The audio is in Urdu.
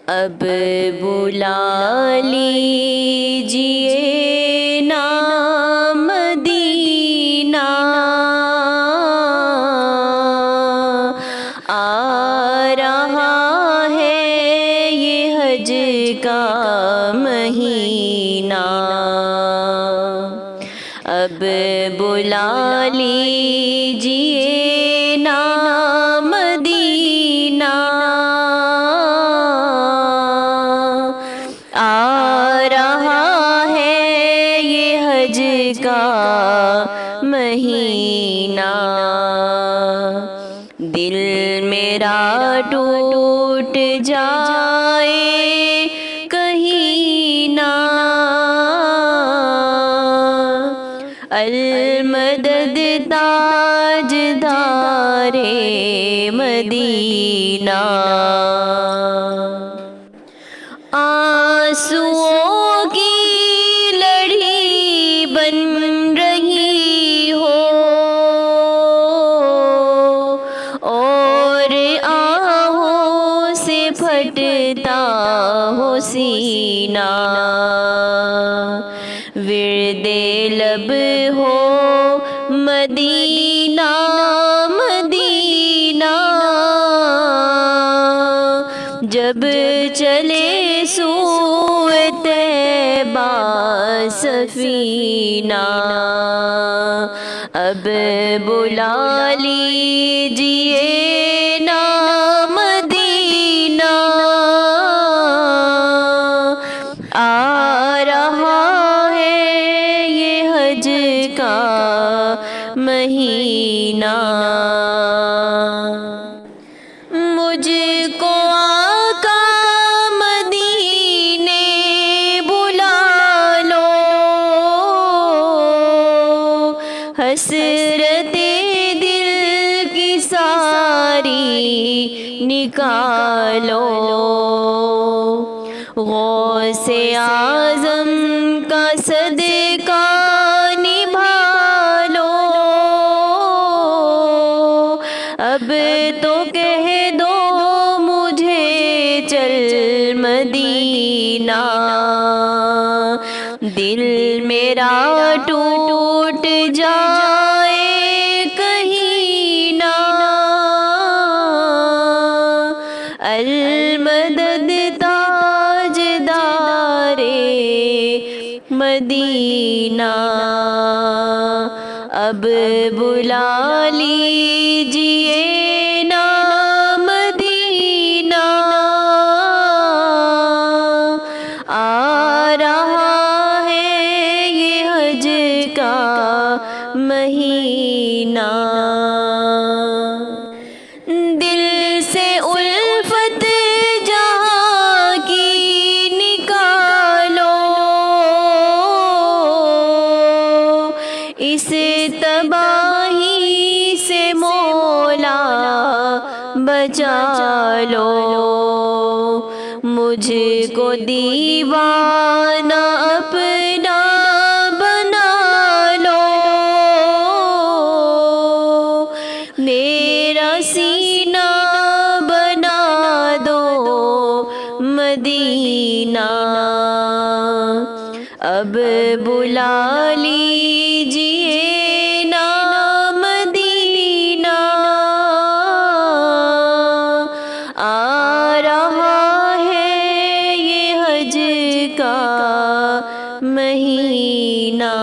اب بلا لیجئے نا مدینہ، آ رہا ہے یہ حج کا مہینہ، اب بلا لیجئے نا مدینہ، آ رہا ہے یہ حج کا مہینہ، دل میرا ٹوٹ جائے کہیں نہ، المدد تاجدار مدینہ، آنسوؤں کی لڑی بن رہی ہو اور آہوں سے پھٹتا ہو سینہ، ورد لب ہو مدینہ مدینہ، جب چلے سوئے طیبہ سفینہ، اب بلا لیجئے نا مدینہ، آ رہا ہے یہ حج کا مہینہ، مجھ کو آقا مدینے بلا لو، حسرت دل کی ساری نکالو، غوث اعظم کا صدقہ نبھا لو، اب تو کہہ دو مجھے چل مدینہ، دل میرا ٹوٹ جائے کہیں نہ، المدد تاجدار مدینہ، اب بلا لیجئے نا مدینہ، آ رہا ہے یہ حج کا مہینہ، دل سے الفت جہاں کی نکالو، اس تباہی سے مولا بچا لو، مجھ کو دیوانہ اپنا بنا لو، میرا سینہ بنا دو مدینہ، اب بلا لیجئے نا مدینہ، آ رہا ہے یہ حج کا مہینہ۔